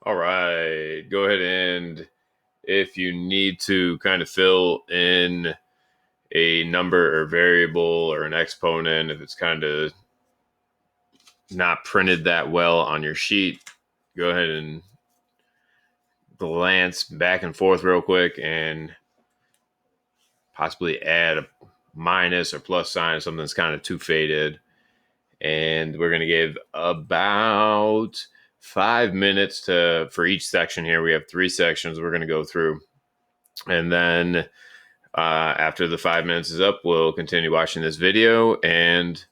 All right, go ahead and if you need to kind of fill in a number or variable or an exponent, if it's kind of not printed that well on your sheet, go ahead and glance back and forth real quick and possibly add a minus or plus sign, something that's kind of too faded. And we're going to give about 5 minutes for each section here. We have 3 sections we're going to go through. And then after the 5 minutes is up, we'll continue watching this video and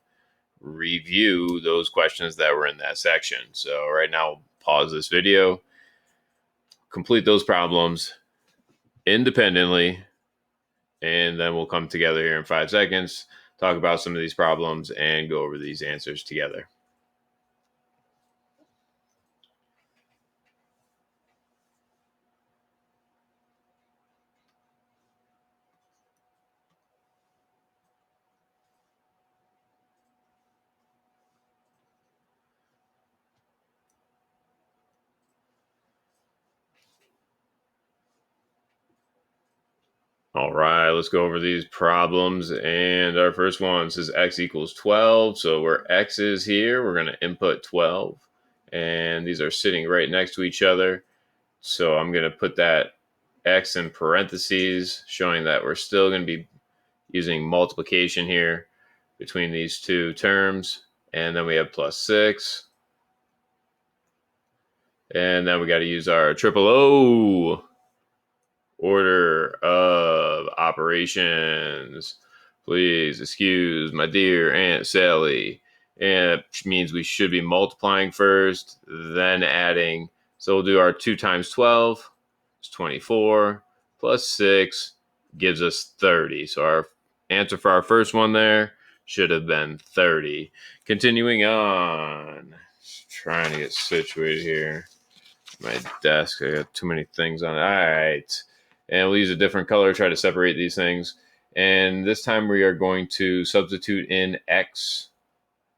review those questions that were in that section. So right now, pause this video, complete those problems independently, and then we'll come together here in 5 seconds, talk about some of these problems, and go over these answers together. All right, let's go over these problems. And our first one says x equals 12. So where x is here, we're going to input 12. And these are sitting right next to each other. So I'm going to put that x in parentheses, showing that we're still going to be using multiplication here between these two terms. And then we have plus 6. And then we got to use our triple O order of operations. Please excuse my dear Aunt Sally. And it means we should be multiplying first, then adding. So we'll do our 2 times 12. It's 24. Plus 6 gives us 30. So our answer for our first one there should have been 30. Continuing on. Just trying to get situated here. My desk, I got too many things on it. All right. And we'll use a different color, try to separate these things. And this time we are going to substitute in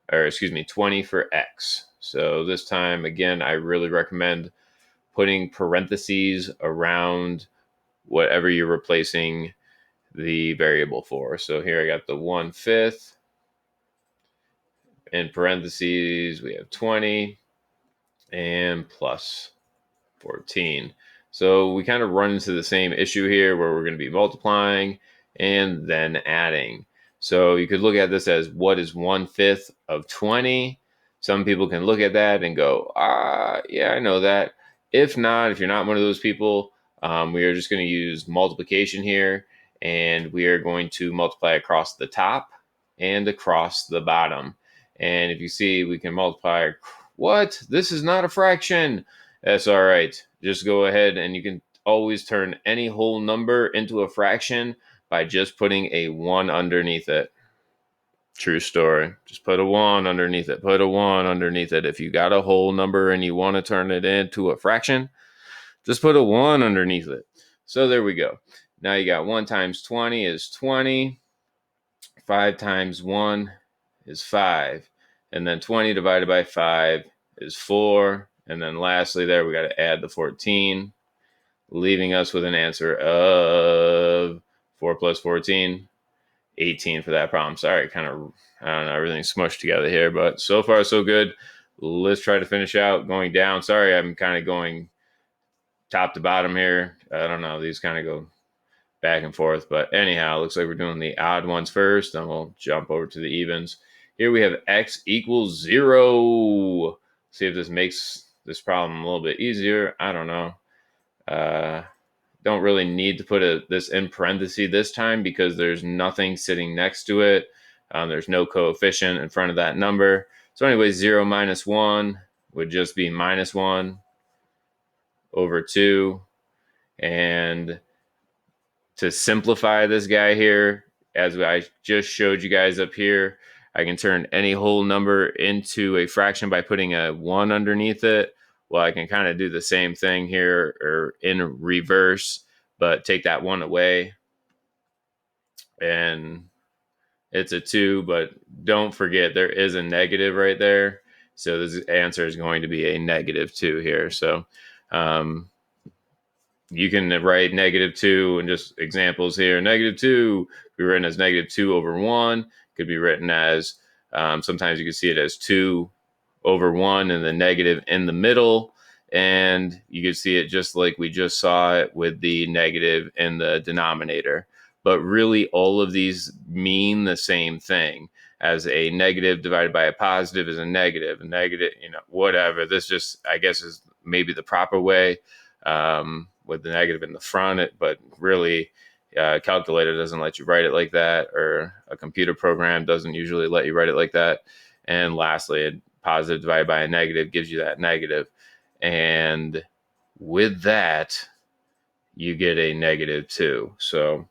20 for x. So this time, again, I really recommend putting parentheses around whatever you're replacing the variable for. So here I got the 1/5. In parentheses, we have 20 and plus 14. So we kind of run into the same issue here where we're going to be multiplying and then adding. So you could look at this as what is 1/5 of 20. Some people can look at that and go, yeah, I know that. If not, if you're not one of those people, we are just going to use multiplication here, and we are going to multiply across the top and across the bottom. And if you see, we can multiply. What? This is not a fraction. That's all right. Just go ahead and you can always turn any whole number into a fraction by just putting a 1 underneath it. True story. Just put a 1 underneath it. Put a 1 underneath it. If you got a whole number and you want to turn it into a fraction, just put a 1 underneath it. So there we go. Now you got 1 times 20 is 20. 5 times 1 is 5. And then 20 divided by 5 is 4. And then lastly there, we got to add the 14, leaving us with an answer of 4 plus 14, 18 for that problem. Sorry, kind of, I don't know, everything's smushed together here, but so far so good. Let's try to finish out going down. Sorry, I'm kind of going top to bottom here. I don't know, these kind of go back and forth, but anyhow, looks like we're doing the odd ones first, then we'll jump over to the evens. Here we have x equals 0. See if this makes this problem a little bit easier. I don't know. Don't really need to put this in parentheses this time because there's nothing sitting next to it. There's no coefficient in front of that number. So anyway, 0 minus 1 would just be minus 1 over 2. And to simplify this guy here, as I just showed you guys up here, I can turn any whole number into a fraction by putting a 1 underneath it. Well, I can kind of do the same thing here or in reverse, but take that 1 away and it's a 2, but don't forget there is a negative right there. So this answer is going to be a -2 here. So Um, you can write -2 and just examples here. -2 could be written as -2/1. Could be written as sometimes you can see it as 2/1 and the negative in the middle. And you can see it just like we just saw it with the negative in the denominator. But really, all of these mean the same thing. As a negative divided by a positive is a negative, whatever. This just, I guess, is maybe the proper way with the negative in the front. But really, a calculator doesn't let you write it like that, or a computer program doesn't usually let you write it like that. And lastly, a positive divided by a negative gives you that negative. And with that, you get a -2. So,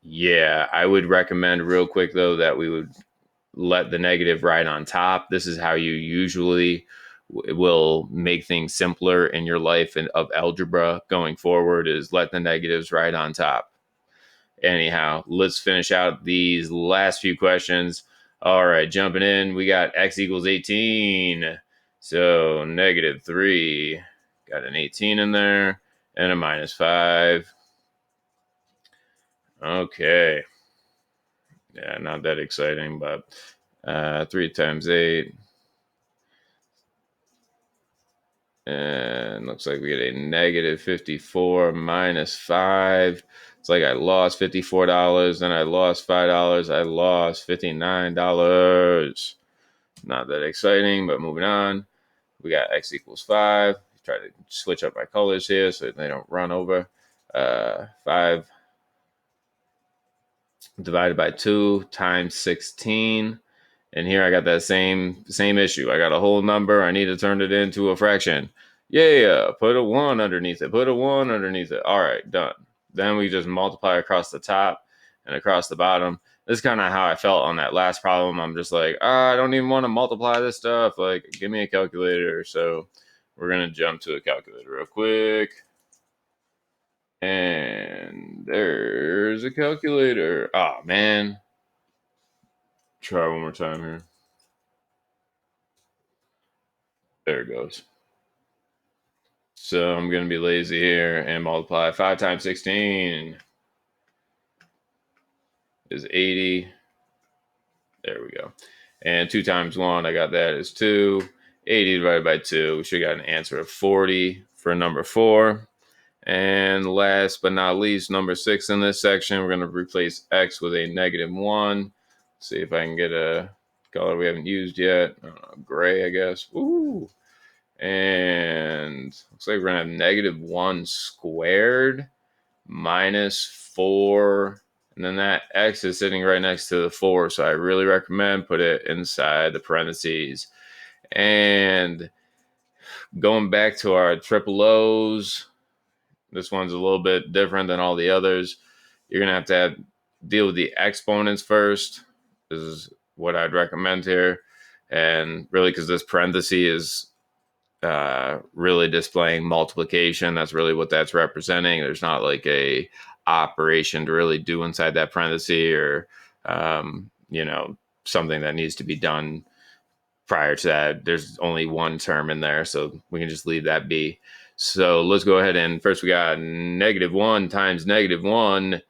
yeah, I would recommend real quick, though, that we would let the negative right on top. This is how you usually will make things simpler in your life and of algebra going forward, is let the negatives right on top. Anyhow, let's finish out these last few questions. All right, jumping in, we got x equals 18. So -3, got an 18 in there, and a -5. Okay. Yeah, not that exciting, but 3 times 8. And looks like we get a -54 minus 5. It's like I lost $54, then I lost $5, I lost $59. Not that exciting, but moving on. We got x equals 5. Try to switch up my colors here so they don't run over. 5 divided by 2 times 16. And here I got that same issue. I got a whole number. I need to turn it into a fraction. Yeah, put a 1 underneath it. Put a 1 underneath it. All right, done. Then we just multiply across the top and across the bottom. This is kind of how I felt on that last problem. I'm just like, I don't even want to multiply this stuff. Like, give me a calculator. So we're going to jump to a calculator real quick. And there's a calculator. Oh, man. Try one more time here. There it goes. So I'm going to be lazy here and multiply 5 times 16 is 80. There we go. And 2 times 1, I got that is 2. 80 divided by 2, we should have got an answer of 40 for number 4. And last but not least, number 6 in this section, we're going to replace x with a -1. See if I can get a color we haven't used yet. I don't know, gray, I guess. Ooh. And looks like we're going to have -1 squared minus 4. And then that x is sitting right next to the 4. So I really recommend put it inside the parentheses. And going back to our triple O's, this one's a little bit different than all the others. You're going to have deal with the exponents first. This is what I'd recommend here. And really, because this parenthesis is really displaying multiplication. That's really what that's representing. There's not like a operation to really do inside that parenthesis, or something that needs to be done prior to that. There's only one term in there, so we can just leave that be. So let's go ahead and first we got -1 times -1.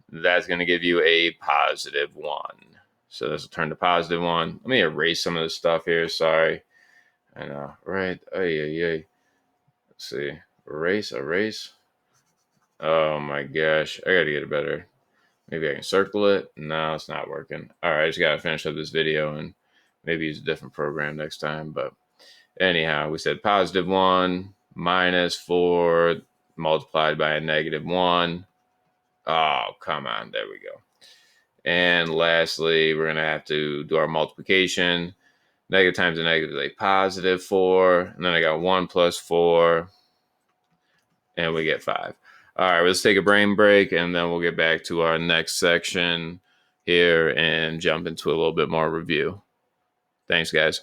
That's going to give you a +1. So this will turn to +1. Let me erase some of this stuff here. Sorry. I know, right? Let's see. Erase. Oh my gosh. I gotta get it better. Maybe I can circle it. No, it's not working. All right, I just gotta finish up this video and maybe use a different program next time. But anyhow, we said +1 minus 4 multiplied by a -1. Oh, come on. There we go. And lastly, we're gonna have to do our multiplication. Negative times a negative is a +4. And then I got 1 plus 4. And we get 5. All right, let's take a brain break, and then we'll get back to our next section here and jump into a little bit more review. Thanks, guys.